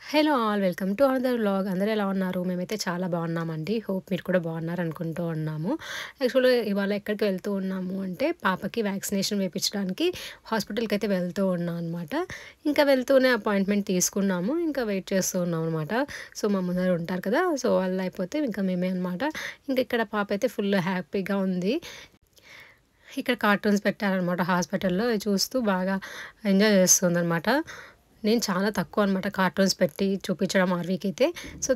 Hello all welcome to another vlog. అందరూ ఎలా ఉన్నారు? మేమైతే చాలా బాగున్నామండి. హోప్ మీరు కూడా బాగున్నారు అనుకుంటూ ఉన్నాము. యాక్చువల్‌గా ఇవాళ ఎక్కడికి వెళ్తూ ఉన్నాము అంటే పాపకి వ్యాక్సినేషన్ వేయించడానికి హాస్పిటల్‌కి అయితే వెళ్తూ ఉన్నాం అనమాట. ఇంకా వెళ్తూనే అపాయింట్మెంట్ తీసుకున్నాము. ఇంకా వెయిట్ చేస్తూ ఉన్నాం అనమాట. సో మా ముందర ఉంటారు కదా! సో వాళ్ళు అయిపోతే ఇంకా మేమే అనమాట. ఇంకా ఇక్కడ పాప అయితే ఫుల్ హ్యాపీగా ఉంది. ఇక్కడ కార్టూన్స్ పెట్టారనమాట హాస్పిటల్‌లో. అవి చూస్తూ బాగా ఎంజాయ్ చేస్తుందనమాట. నేను చాలా తక్కువ అనమాట కార్టూన్స్ పెట్టి చూపించడం ఆర్వీకైతే. సో,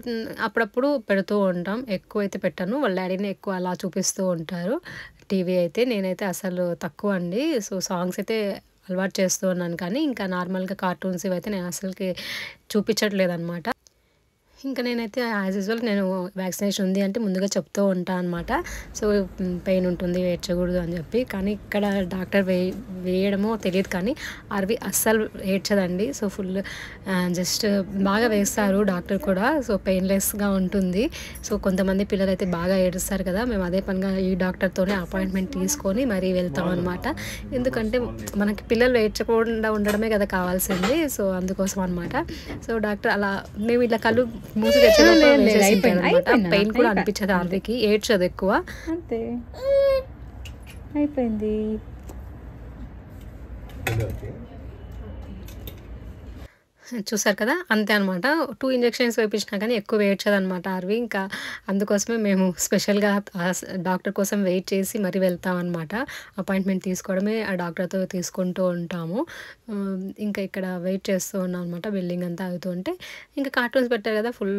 అప్పుడప్పుడు పెడుతూ ఉంటాం. ఎక్కువైతే పెట్టను. వాళ్ళ డ్యాడీనే ఎక్కువ అలా చూపిస్తూ ఉంటారు. టీవీ అయితే. నేనైతే అసలు తక్కువ అండి. సో, సాంగ్స్ అయితే అలవాటు చేస్తూ ఉన్నాను కానీ, ఇంకా నార్మల్‌గా కార్టూన్స్ ఇవైతే నేను అసలకి చూపించట్లేదనమాట. ఇంకా నేనైతే యాజ్ యూజువల్ నేను వ్యాక్సినేషన్ ఉంది అంటే ముందుగా చెప్తూ ఉంటాను అనమాట. సో, పెయిన్ ఉంటుంది ఏడ్చకూడదు అని చెప్పి. కానీ ఇక్కడ డాక్టర్ వేయడమో తెలియదు కానీ ఆర్వి అస్సలు ఏడ్చదండి. సో, ఫుల్ జస్ట్ బాగా వేస్తారు డాక్టర్ కూడా. సో, పెయిన్‌లెస్‌గా ఉంటుంది. సో, కొంతమంది పిల్లలైతే బాగా ఏడుస్తారు కదా! మేము అదే పనిగా ఈ డాక్టర్‌తోనే అపాయింట్మెంట్ తీసుకొని మరీ వెళ్తాం అనమాట. ఎందుకంటే మనకి పిల్లలు ఏడ్చకుండా ఉండడమే కదా కావాల్సింది. సో, అందుకోసం అనమాట. సో, డాక్టర్ అలా మేము ఇలా కళ్ళు మూసి తెచ్చేటప్పుడు పెయిన్ కూడా అనిపించదు ఆర్వీకి. ఏడ్చదు ఎక్కువ. అంతే అయిపోయింది. చూసారు కదా! అంతే అనమాట. 2 ఇంజెక్షన్స్ వేయించినా కానీ ఎక్కువ ఏడ్చదనమాట ఆర్వి. ఇంకా అందుకోసమే మేము స్పెషల్‌గా డాక్టర్ కోసం వెయిట్ చేసి మరీ వెళ్తామనమాట. అపాయింట్మెంట్ తీసుకోవడమే ఆ డాక్టర్‌తో తీసుకుంటూ ఉంటాము. ఇంకా ఇక్కడ వెయిట్ చేస్తూ ఉన్నాం అనమాట. బిల్లింగ్ అంతా అవుతుంటే ఇంకా కార్టూన్స్ పెట్టారు కదా! ఫుల్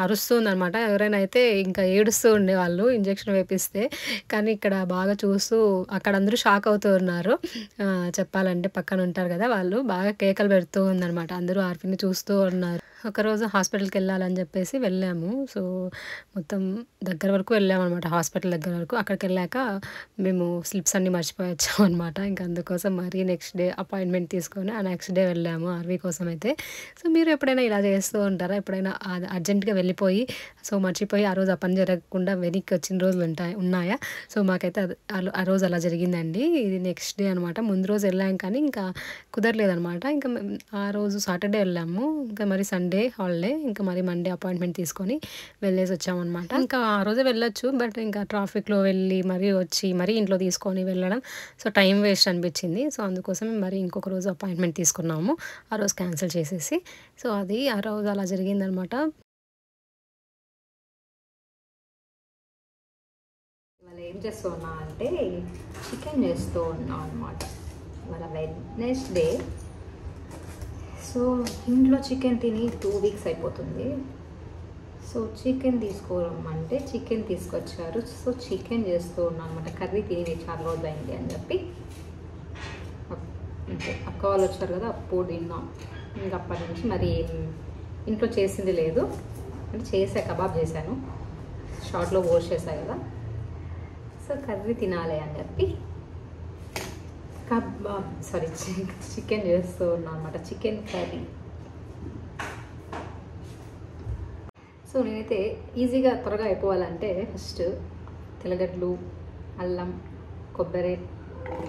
అరుస్తుందనమాట. ఎవరైనా అయితే ఇంకా ఏడుస్తూ ఉండేవాళ్ళు ఇంజెక్షన్ వేపిస్తే. కానీ ఇక్కడ బాగా చూస్తూ అక్కడ అందరూ షాక్ అవుతూ ఉన్నారు. చెప్పాలంటే పక్కన ఉంటారు కదా! వాళ్ళు బాగా కేకలు పెడుతూ ఉందనమాట. అందరూ ఆర్పిని చూస్తూ ఉన్నారు. ఒకరోజు హాస్పిటల్‌కి వెళ్ళాలని చెప్పేసి వెళ్ళాము. సో, మొత్తం దగ్గర వరకు వెళ్ళామనమాట. హాస్పిటల్ దగ్గర వరకు. అక్కడికెళ్ళాక మేము స్లిప్స్ అన్నీ మర్చిపోయి వచ్చామనమాట. ఇంకా అందుకోసం మరీ నెక్స్ట్ డే అపాయింట్మెంట్ తీసుకొని ఆ నెక్స్ట్ డే వెళ్ళాము ఆర్వీ కోసం అయితే. సో, మీరు ఎప్పుడైనా ఇలా చేస్తూ ఉంటారా? ఎప్పుడైనా అర్జెంట్‌గా వెళ్ళిపోయి సో, మర్చిపోయి ఆ రోజు ఆ పని జరగకుండా వెనక్కి వచ్చిన రోజులు ఉన్నాయా? సో, మాకైతే ఆ రోజు అలా జరిగిందండి. ఇది నెక్స్ట్ డే అనమాట. ముందు రోజు వెళ్ళాం కానీ ఇంకా కుదరలేదనమాట. ఇంకా ఆ రోజు సాటర్డే వెళ్ళాము. ఇంకా మరి సండే హాలిడే. ఇంకా మరి మండే అపాయింట్మెంట్ తీసుకొని వెళ్ళేసి వచ్చామనమాట. ఇంకా ఆ రోజే వెళ్ళొచ్చు. బట్ ఇంకా ట్రాఫిక్‌లో వెళ్ళి మరీ వచ్చి మరీ ఇంట్లో తీసుకొని వెళ్ళడం సో, టైం వేస్ట్ అనిపించింది. సో, అందుకోసమే మరి ఇంకొక రోజు అపాయింట్మెంట్ తీసుకున్నాము. ఆ రోజు క్యాన్సిల్ చేసేసి. సో, అది ఆ రోజు అలా జరిగిందనమాట. ఇవాళ ఏం చేస్తూ ఉన్నా అంటే చికెన్ చేస్తూ ఉన్నాం అనమాట. ఇవాళ వెడ్నెస్డే. సో ఇంట్లో చికెన్ తిని 2 వీక్స్ అయిపోతుంది. సో చికెన్ తీసుకోరమ్మంటే చికెన్ తీసుకొచ్చారు. సో చికెన్ చేస్తూ ఉన్నాం అనమాట. కర్రీ తిని చాలా రోజులు అయింది అని చెప్పి అంటే అక్క వాళ్ళు వచ్చారు కదా అప్పుడు తిన్నాం. ఇంకా అప్పటి నుంచి మరి ఇంట్లో చేసింది లేదు. అంటే చేసా, కబాబ్ చేశాను, షార్ట్లో వాష్ చేశా కదా. సో కర్రీ తినాలి అని చెప్పి చికెన్ చేస్తూ ఉన్నాం అనమాట. Chicken curry. సో నేనైతే ఈజీగా త్వరగా అయిపోవాలంటే ఫస్ట్ తెల్లగడ్డలు, అల్లం, కొబ్బరి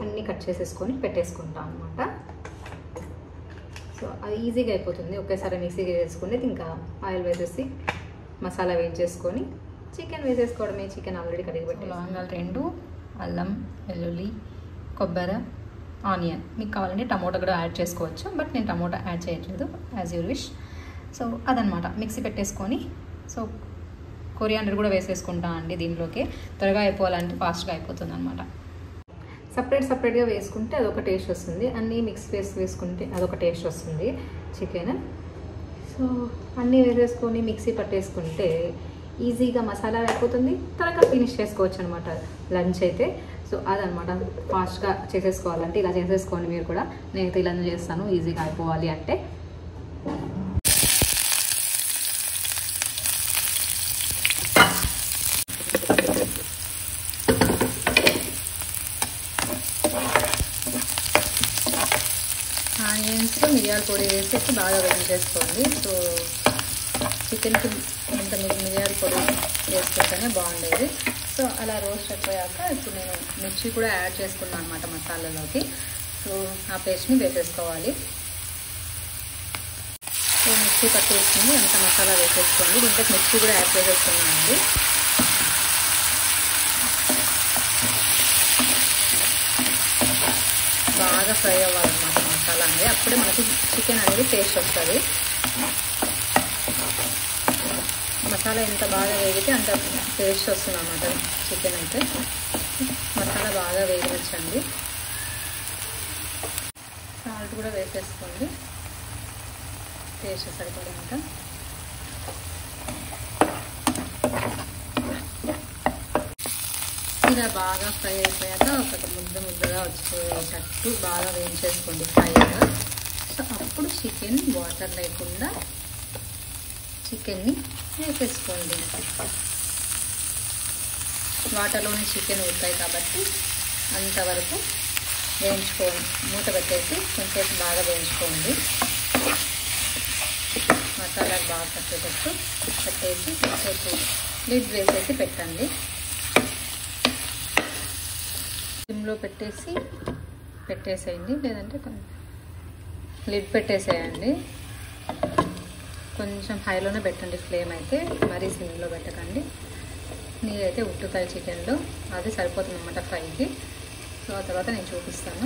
అన్నీ కట్ చేసేసుకొని పెట్టేసుకుంటాం అనమాట. సో అది ఈజీగా అయిపోతుంది. ఒకేసారి మిక్సీగా వేసుకునేది ఇంకా ఆయిల్ వేసేసి మసాలా వేయించేసుకొని చికెన్ వేసేసుకోవడమే. చికెన్ ఆల్రెడీ కడిగి పెట్టి లవంగాలు 2, అల్లం, వెల్లుల్లి, కొబ్బరి, ఆనియన్. మీకు కావాలంటే టమోటా కూడా యాడ్ చేసుకోవచ్చు. బట్ నేను టమోటా యాడ్ చేయట్లేదు, యాజ్ యూర్ విష్. సో అదనమాట మిక్సీ పెట్టేసుకొని సో కొరియాండర్ కూడా వేసేసుకుంటా అండి దీంట్లోకి. త్వరగా అయిపోవాలంటే ఫాస్ట్గా అయిపోతుంది అనమాట. సపరేట్గా వేసుకుంటే అదొక టేస్ట్ వస్తుంది. అన్నీ మిక్స్ వేసుకుంటే అదొక టేస్ట్ వస్తుంది చికెన్. సో అన్నీ వేసేసుకొని మిక్సీ పట్టేసుకుంటే ఈజీగా మసాలా అయిపోతుంది. త్వరగా ఫినిష్ చేసుకోవచ్చు అనమాట లంచ్ అయితే. సో అదనమాట. ఫాస్ట్గా చేసేసుకోవాలంటే ఇలా చేసేసుకోండి మీరు కూడా. నేనైతే ఇలా చేస్తాను ఈజీగా అయిపోవాలి అంటే. ఆనియన్స్, మిరియాల పొడి వేసేసి బాగా వేయించేసుకోండి. సో చికెన్కి ఇంత మిరియాల పొడి వేసుకుంటేనే బాగుండేది. సో అలా రోస్ట్ అయిపోయాక ఇప్పుడు నేను మిర్చి కూడా యాడ్ చేసుకున్నాను అనమాట మసాలాలోకి. సో ఆ పేస్ట్ని వేసేసుకోవాలి. సో మిక్సీ పట్టి వచ్చింది, అంత మసాలా వేసేసుకోండి. దీంట్లో మిర్చి కూడా యాడ్ చేసేసుకున్నానండి. బాగా ఫ్రై అవ్వాలన్నమాట మసాలా అనేది, అప్పుడే మనకి చికెన్ అనేది టేస్ట్ వస్తుంది. మసాలా ఎంత బాగా వేగితే అంత టేస్ట్ వస్తుంది అన్నమాట చికెన్ అయితే. మసాలా బాగా వేగించండి. సాల్ట్ కూడా వేసేసుకోండి టేస్ట్ సరిపడేంత. ఇలా బాగా ఫ్రై అయిపోయాక ఒక ముద్దగా వచ్చేటట్టు బాగా వేయించేసుకోండి ఫ్రైగా. సో అప్పుడు చికెన్ వాటర్ లేకుండా చికెన్ని వేసేసుకోండి. వాటర్లోనే చికెన్ ఉడతాయి కాబట్టి అంతవరకు వేయించుకోండి. మూత పెట్టేసి కొంచెంసేపు బాగా వేయించుకోండి. మసాలాలు బాగా పట్టేటట్టు పెట్టేసి కొంచెంసేపు లిడ్ వేసేసి పెట్టండి. సిమ్లో పెట్టేసేయండి, లేదంటే లిడ్ పెట్టేసేయండి. కొంచెం హైలోనే పెట్టండి ఫ్లేమ్ అయితే, మరీ సిమ్లో పెట్టకండి. నీరైతే ఉట్టుతాయి చికెన్లో, అది సరిపోతుంది అన్నమాట ఫ్రైకి. సో ఆ తర్వాత నేను చూపిస్తాను.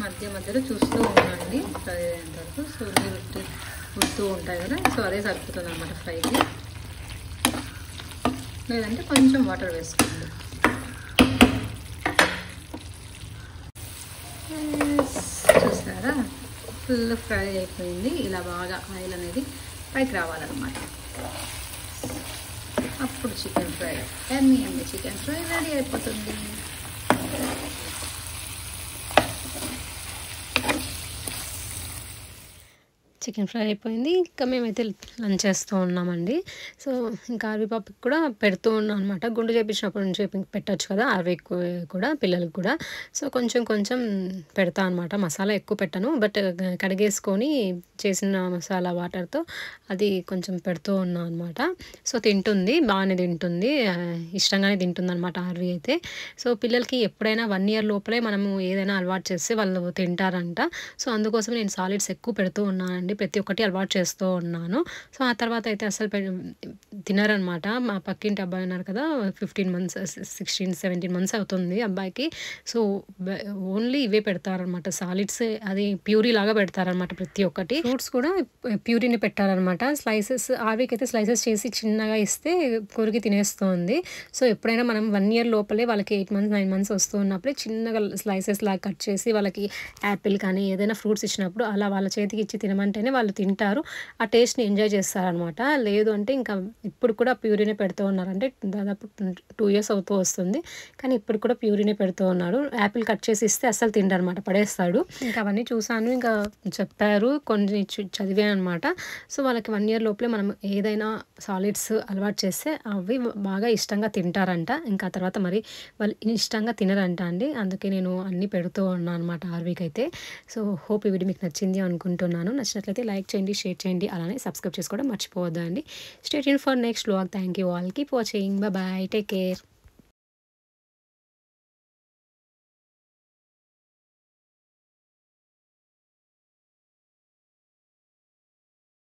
మధ్యలో చూస్తూ ఉండండి ఫ్రై అయ్యేంత వరకు. సో నీరు ఉడుతూ ఉంటాయి కదా, సో అదే సరిపోతుంది అన్నమాట ఫ్రైకి. లేదంటే కొంచెం వాటర్ వేసుకోండి. చూసారా, ఫుల్ ఫ్రై అయిపోయింది. ఇలా బాగా ఆయిల్ అనేది పైకి రావాలన్నమాట. అప్పుడు చికెన్ ఫ్రై ఎమ్మి చికెన్ ఫ్రై రెడీ అయిపోతుంది. చికెన్ ఫ్రై అయిపోయింది. ఇంకా మేమైతే లంచ్ చేస్తూ ఉన్నామండి. సో ఇంకా ఆర్వీ పాపకి కూడా పెడుతూ ఉన్నాం అనమాట. గుండు చేపించినప్పటి నుంచి పెట్టచ్చు కదా ఆర్వీకి కూడా, పిల్లలకి కూడా. సో కొంచెం పెడతా అనమాట. మసాలా ఎక్కువ పెట్టను, బట్ కడిగేసుకొని చేసిన మసాలా వాటర్తో అది కొంచెం పెడుతూ ఉన్నాం అనమాట. సో తింటుంది, బాగానే తింటుంది, ఇష్టంగానే తింటుంది అనమాట ఆర్వీ అయితే. సో పిల్లలకి ఎప్పుడైనా 1 year లోపలే మనము ఏదైనా అలవాటు చేస్తే వాళ్ళు తింటారంట. సో అందుకోసం నేను సాలిడ్స్ ఎక్కువ పెడుతూ ఉన్నానండి. ప్రతి ఒక్కటి అలవాటు చేస్తూ ఉన్నాను. సో ఆ తర్వాత అయితే అసలు తినరనమాట. మా పక్కింటి అబ్బాయి ఉన్నారు కదా, 15 months 16 17 months అవుతుంది అబ్బాయికి. సో ఓన్లీ ఇవే పెడతారనమాట సాలిడ్స్. అది ప్యూరీ లాగా పెడతారనమాట ప్రతి ఒక్కటి. ఫ్రూట్స్ కూడా ప్యూరీని పెట్టారనమాట. స్లైసెస్ ఆర్వీకి అయితే స్లైసెస్ చేసి చిన్నగా ఇస్తే కొరికి తినేస్తుంది. సో ఎప్పుడైనా మనం 1 year లోపలే వాళ్ళకి 8 months 9 months వస్తూ ఉన్నప్పుడే చిన్నగా స్లైసెస్ లాగా కట్ చేసి వాళ్ళకి యాపిల్ కానీ ఏదైనా ఫ్రూట్స్ ఇచ్చినప్పుడు అలా వాళ్ళ చేతికి ఇచ్చి తినమంటేనే వాళ్ళు తింటారు, ఆ టేస్ట్ని ఎంజాయ్ చేస్తారనమాట. లేదు అంటే ఇంకా ఇప్పుడు కూడా ప్యూరీనే పెడుతూ ఉన్నారు. అంటే దాదాపు 2 years అవుతూ వస్తుంది, కానీ ఇప్పుడు కూడా ప్యూరీనే పెడుతూ ఉన్నారు. యాపిల్ కట్ చేసి ఇస్తే అస్సలు తింటారనమాట, పడేస్తాడు. ఇంకా అవన్నీ చూసాను, ఇంకా చెప్పారు, కొన్ని చదివాను అనమాట. సో వాళ్ళకి 1 year లోపలే మనం ఏదైనా సాలిడ్స్ అలవాటు చేస్తే అవి బాగా ఇష్టంగా తింటారంట. ఇంకా తర్వాత మరి వాళ్ళు ఇష్టంగా తినరంట అండి. అందుకే నేను అన్నీ పెడుతూ ఉన్నాను అనమాట ఆర్వీకి అయితే. సో హోప్ ఈ వీడియో మీకు నచ్చింది అనుకుంటున్నాను. నచ్చినట్లయితే లైక్ చేయండి, షేర్ చేయండి, అలానే సబ్స్క్రైబ్ చేసుకోవడం మర్చిపోవద్దు అండి. Stay tuned for next vlog. Thank you all. Keep watching. Bye, take care.